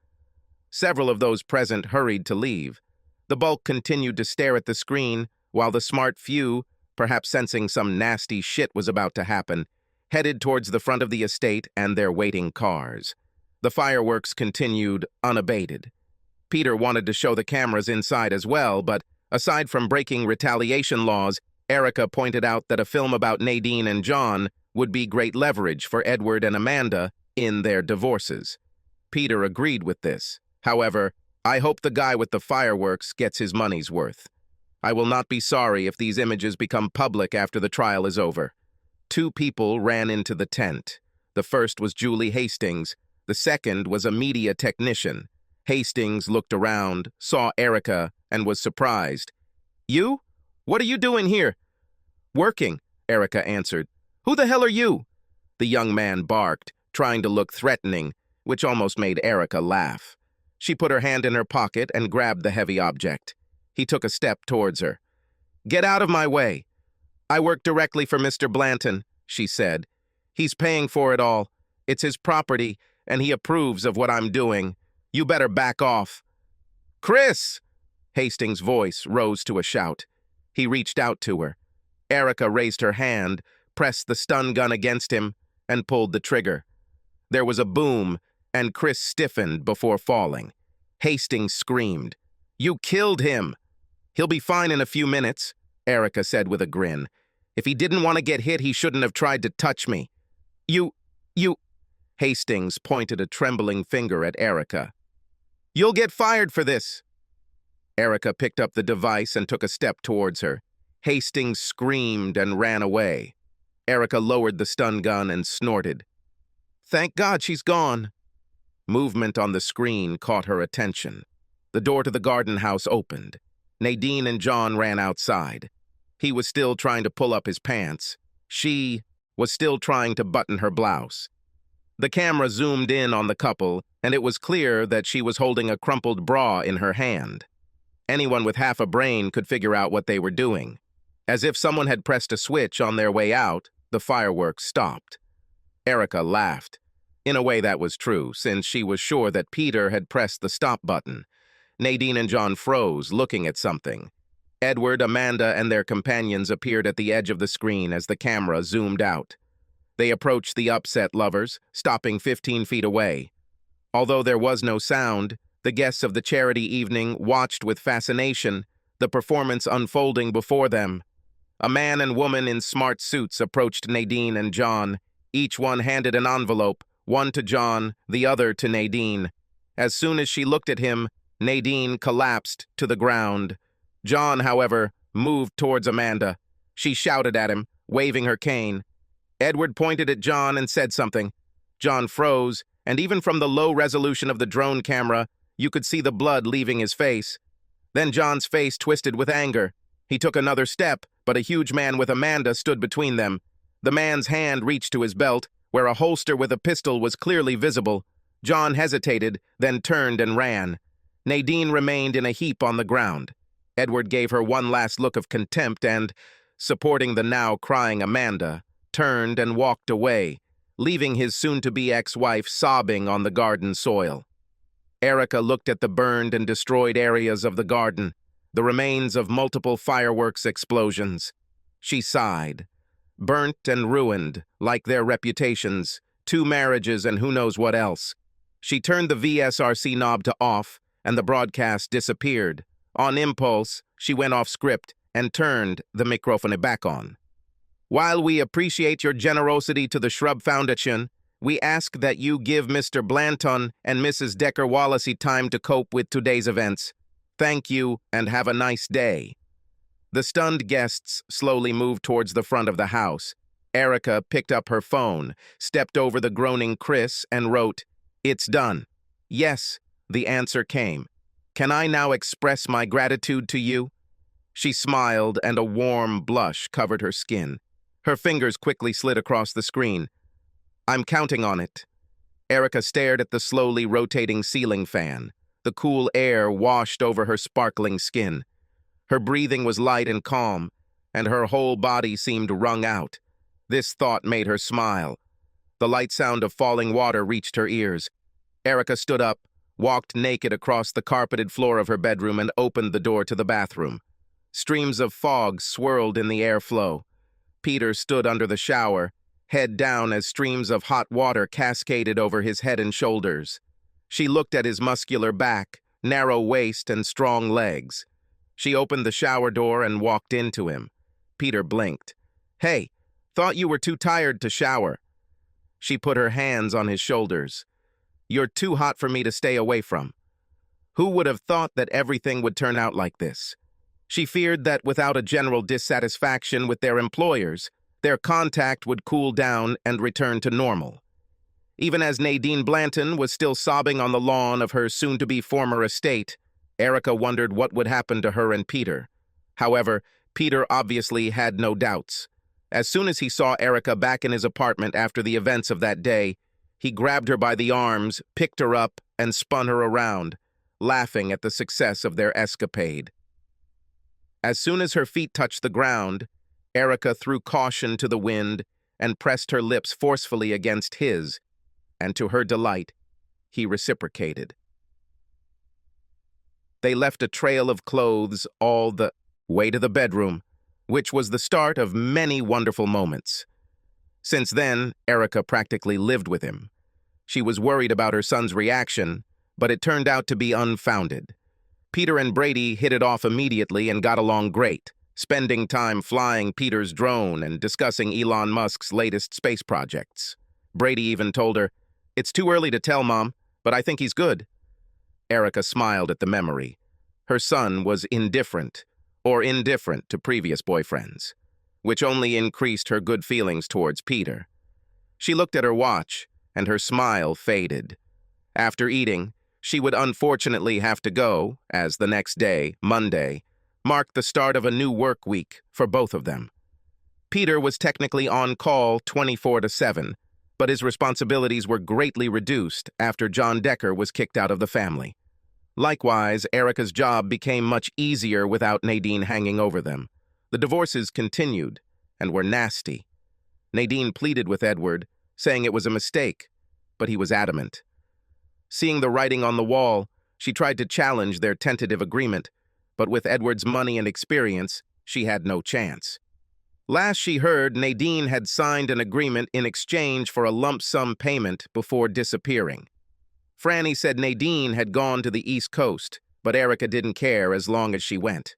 Speaker 1: Several of those present hurried to leave. The bulk continued to stare at the screen, while the smart few, perhaps sensing some nasty shit was about to happen, headed towards the front of the estate and their waiting cars. The fireworks continued unabated. Peter wanted to show the cameras inside as well, but aside from breaking retaliation laws, Erica pointed out that a film about Nadine and John would be great leverage for Edward and Amanda in their divorces. Peter agreed with this. However, I hope the guy with the fireworks gets his money's worth. I will not be sorry if these images become public after the trial is over. Two people ran into the tent. The first was Julie Hastings. The second was a media technician. Hastings looked around, saw Erica, and was surprised. "You? What are you doing here?" "Working," Erica answered. "Who the hell are you?" The young man barked, trying to look threatening, which almost made Erica laugh. She put her hand in her pocket and grabbed the heavy object. He took a step towards her. "Get out of my way." "I work directly for Mr. Blanton," she said. "He's paying for it all. It's his property, and he approves of what I'm doing. You better back off." "Chris!" Hastings' voice rose to a shout. He reached out to her. Erica raised her hand, pressed the stun gun against him, and pulled the trigger. There was a boom, and Chris stiffened before falling. Hastings screamed. "You killed him!" "He'll be fine in a few minutes," Erica said with a grin. "If he didn't want to get hit, he shouldn't have tried to touch me." You... Hastings pointed a trembling finger at Erica. "You'll get fired for this." Erica picked up the device and took a step towards her. Hastings screamed and ran away. Erica lowered the stun gun and snorted. "Thank God she's gone." Movement on the screen caught her attention. The door to the garden house opened. Nadine and John ran outside. He was still trying to pull up his pants. She was still trying to button her blouse. The camera zoomed in on the couple, and it was clear that she was holding a crumpled bra in her hand. Anyone with half a brain could figure out what they were doing. As if someone had pressed a switch on their way out, the fireworks stopped. Erica laughed. In a way that was true, since she was sure that Peter had pressed the stop button. Nadine and John froze, looking at something. Edward, Amanda, and their companions appeared at the edge of the screen as the camera zoomed out. They approached the upset lovers, stopping 15 feet away. Although there was no sound, the guests of the charity evening watched with fascination the performance unfolding before them. A man and woman in smart suits approached Nadine and John. Each one handed an envelope, one to John, the other to Nadine. As soon as she looked at him, Nadine collapsed to the ground. John, however, moved towards Amanda. She shouted at him, waving her cane. Edward pointed at John and said something. John froze, and even from the low resolution of the drone camera, you could see the blood leaving his face. Then John's face twisted with anger. He took another step, but a huge man with Amanda stood between them. The man's hand reached to his belt, where a holster with a pistol was clearly visible. John hesitated, then turned and ran. Nadine remained in a heap on the ground. Edward gave her one last look of contempt and, supporting the now crying Amanda, turned and walked away, leaving his soon-to-be ex-wife sobbing on the garden soil. Erica looked at the burned and destroyed areas of the garden, the remains of multiple fireworks explosions. She sighed. Burnt and ruined, like their reputations, 2 marriages and who knows what else. She turned the VSRC knob to off, and the broadcast disappeared. On impulse, she went off script and turned the microphone back on. "While we appreciate your generosity to the Shrub Foundation, We ask that you give Mr. Blanton and Mrs. Decker-Wallacey time to cope with today's events. Thank you, and have a nice day." The stunned guests slowly moved towards the front of the house. Erica picked up her phone, stepped over the groaning Chris, and wrote, "It's done." "Yes," the answer came. "Can I now express my gratitude to you?" She smiled, and a warm blush covered her skin. Her fingers quickly slid across the screen. "I'm counting on it." Erica stared at the slowly rotating ceiling fan. The cool air washed over her sparkling skin. Her breathing was light and calm, and her whole body seemed wrung out. This thought made her smile. The light sound of falling water reached her ears. Erica stood up, walked naked across the carpeted floor of her bedroom, and opened the door to the bathroom. Streams of fog swirled in the airflow. Peter stood under the shower, head down as streams of hot water cascaded over his head and shoulders. She looked at his muscular back, narrow waist, and strong legs. She opened the shower door and walked into him. Peter blinked. "Hey, thought you were too tired to shower." She put her hands on his shoulders. "You're too hot for me to stay away from." Who would have thought that everything would turn out like this? She feared that without a general dissatisfaction with their employers, their contact would cool down and return to normal. Even as Nadine Blanton was still sobbing on the lawn of her soon-to-be former estate, Erica wondered what would happen to her and Peter. However, Peter obviously had no doubts. As soon as he saw Erica back in his apartment after the events of that day, he grabbed her by the arms, picked her up, and spun her around, laughing at the success of their escapade. As soon as her feet touched the ground, Erica threw caution to the wind and pressed her lips forcefully against his, and to her delight, he reciprocated. They left a trail of clothes all the way to the bedroom, which was the start of many wonderful moments. Since then, Erica practically lived with him. She was worried about her son's reaction, but it turned out to be unfounded. Peter and Brady hit it off immediately and got along great, spending time flying Peter's drone and discussing Elon Musk's latest space projects. Brady even told her, "It's too early to tell, Mom, but I think he's good." Erica smiled at the memory. Her son was indifferent to previous boyfriends, which only increased her good feelings towards Peter. She looked at her watch, and her smile faded. After eating, she would unfortunately have to go, as the next day, Monday, marked the start of a new work week for both of them. Peter was technically on call 24/7, but his responsibilities were greatly reduced after John Decker was kicked out of the family. Likewise, Erica's job became much easier without Nadine hanging over them. The divorces continued, and were nasty. Nadine pleaded with Edward, saying it was a mistake, but he was adamant. Seeing the writing on the wall, she tried to challenge their tentative agreement, but with Edward's money and experience, she had no chance. Last she heard, Nadine had signed an agreement in exchange for a lump sum payment before disappearing. Franny said Nadine had gone to the East Coast, but Erica didn't care as long as she went.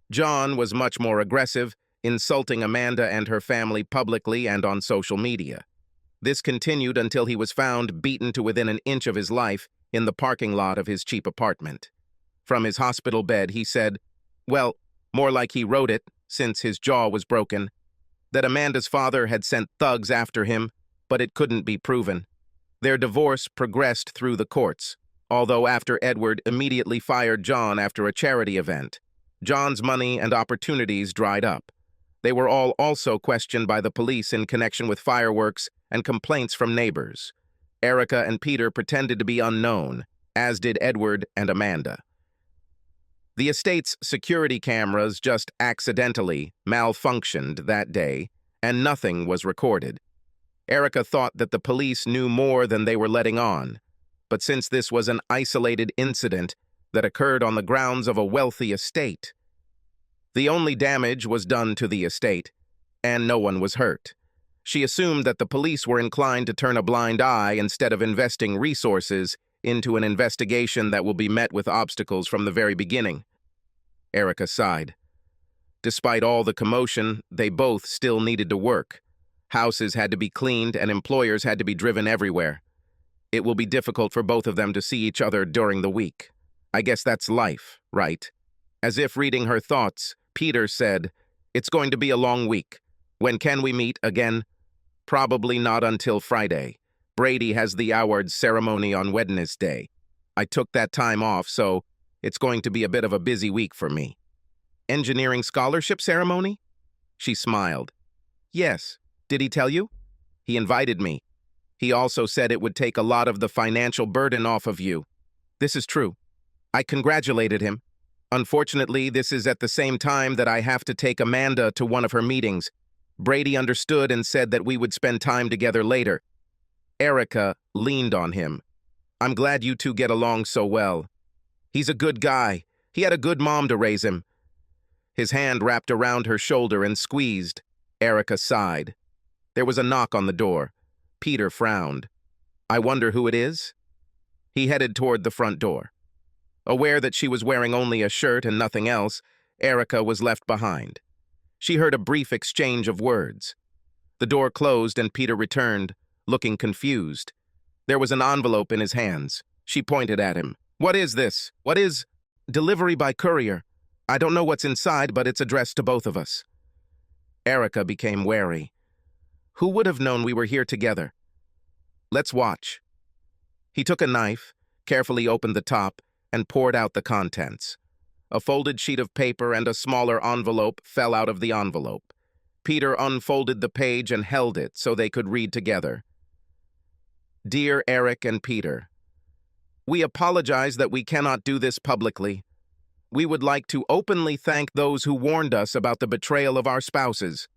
Speaker 1: John was much more aggressive, insulting Amanda and her family publicly and on social media. This continued until he was found beaten to within an inch of his life in the parking lot of his cheap apartment. From his hospital bed, he said, well, more like he wrote it, since his jaw was broken, that Amanda's father had sent thugs after him, but it couldn't be proven. Their divorce progressed through the courts, although after Edward immediately fired John after a charity event, John's money and opportunities dried up. They were all also questioned by the police in connection with fireworks and complaints from neighbors. Erica and Peter pretended to be unknown, as did Edward and Amanda. The estate's security cameras just accidentally malfunctioned that day, and nothing was recorded. Erica thought that the police knew more than they were letting on, but since this was an isolated incident that occurred on the grounds of a wealthy estate, the only damage was done to the estate, and no one was hurt. She assumed that the police were inclined to turn a blind eye instead of investing resources into an investigation that will be met with obstacles from the very beginning. Erica sighed. Despite all the commotion, they both still needed to work. Houses had to be cleaned and employers had to be driven everywhere. It will be difficult for both of them to see each other during the week. I guess that's life, right? As if reading her thoughts, Peter said, "It's going to be a long week. When can we meet again?" "Probably not until Friday. Brady has the awards ceremony on Wednesday. I took that time off, so it's going to be a bit of a busy week for me." "Engineering scholarship ceremony?" She smiled. "Yes. Did he tell you?" "He invited me. He also said it would take a lot of the financial burden off of you." "This is true." I congratulated him. "Unfortunately, this is at the same time that I have to take Amanda to one of her meetings. Brady understood and said that we would spend time together later." Erica leaned on him. "I'm glad you two get along so well. He's a good guy. He had a good mom to raise him." His hand wrapped around her shoulder and squeezed. Erica sighed. There was a knock on the door. Peter frowned. "I wonder who it is?" He headed toward the front door. Aware that she was wearing only a shirt and nothing else, Erica was left behind. She heard a brief exchange of words. The door closed and Peter returned, looking confused. There was an envelope in his hands. She pointed at him. "What is this? What is—" "Delivery by courier. I don't know what's inside, but it's addressed to both of us." Erica became wary. Who would have known we were here together? "Let's watch." He took a knife, carefully opened the top, and poured out the contents. A folded sheet of paper and a smaller envelope fell out of the envelope. Peter unfolded the page and held it so they could read together. "Dear Eric and Peter, we apologize that we cannot do this publicly. We would like to openly thank those who warned us about the betrayal of our spouses.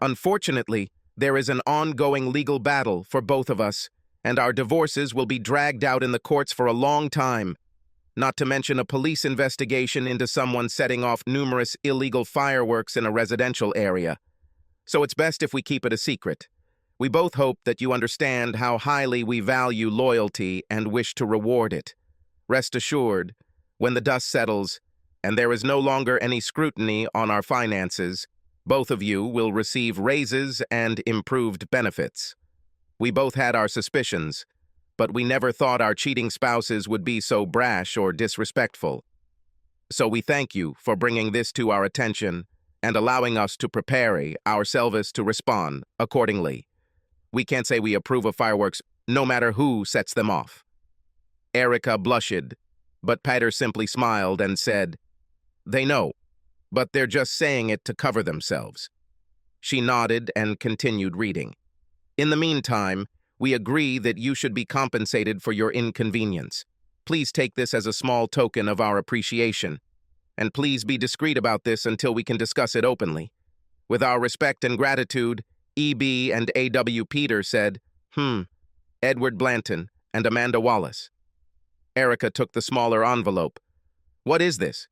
Speaker 1: Unfortunately, there is an ongoing legal battle for both of us, and our divorces will be dragged out in the courts for a long time, not to mention a police investigation into someone setting off numerous illegal fireworks in a residential area. So it's best if we keep it a secret. We both hope that you understand how highly we value loyalty and wish to reward it. Rest assured, when the dust settles, and there is no longer any scrutiny on our finances, both of you will receive raises and improved benefits. We both had our suspicions, but we never thought our cheating spouses would be so brash or disrespectful. So we thank you for bringing this to our attention and allowing us to prepare ourselves to respond accordingly. We can't say we approve of fireworks no matter who sets them off." Erica blushed, but Peter simply smiled and said, "They know, but they're just saying it to cover themselves." She nodded and continued reading. "In the meantime, we agree that you should be compensated for your inconvenience. Please take this as a small token of our appreciation. And please be discreet about this until we can discuss it openly. With our respect and gratitude, E.B. and A.W. Peter said, Edward Blanton and Amanda Wallace." Erica took the smaller envelope. "What is this?"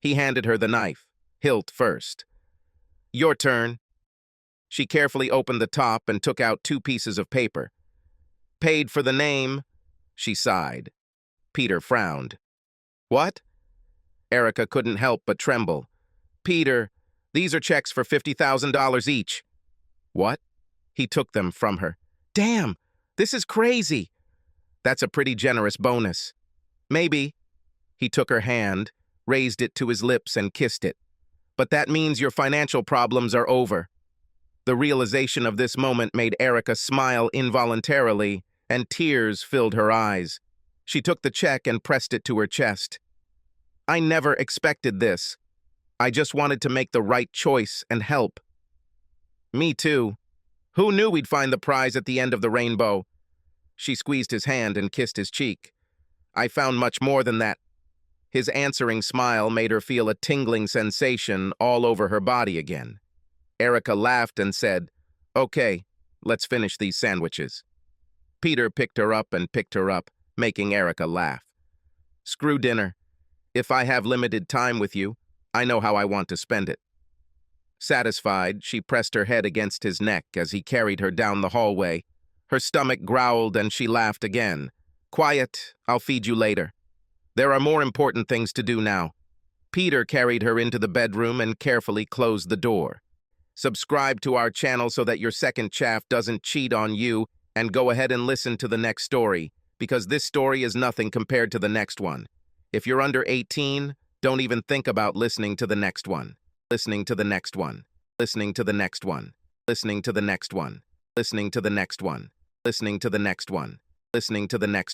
Speaker 1: He handed her the knife, hilt first. "Your turn." She carefully opened the top and took out 2 pieces of paper. "Paid for the name," she sighed. Peter frowned. "What?" Erica couldn't help but tremble. "Peter, these are checks for $50,000 each." "What?" He took them from her. "Damn, this is crazy." "That's a pretty generous bonus." "Maybe." He took her hand, raised it to his lips and kissed it. "But that means your financial problems are over." The realization of this moment made Erica smile involuntarily, and tears filled her eyes. She took the check and pressed it to her chest. "I never expected this. I just wanted to make the right choice and help." "Me too. Who knew we'd find the prize at the end of the rainbow?" She squeezed his hand and kissed his cheek. "I found much more than that." His answering smile made her feel a tingling sensation all over her body again. Erica laughed and said, "Okay, let's finish these sandwiches." Peter picked her up and picked her up, making Erica laugh. "Screw dinner. If I have limited time with you, I know how I want to spend it." Satisfied, she pressed her head against his neck as he carried her down the hallway. Her stomach growled and she laughed again. "Quiet, I'll feed you later. There are more important things to do now." Peter carried her into the bedroom and carefully closed the door. Subscribe to our channel so that your second chaff doesn't cheat on you, and go ahead and listen to the next story, because this story is nothing compared to the next one. If you're under 18, don't even think about listening to the next one. Listening to the next one. Listening to the next one. Listening to the next one. Listening to the next one. Listening to the next one. Listening to the next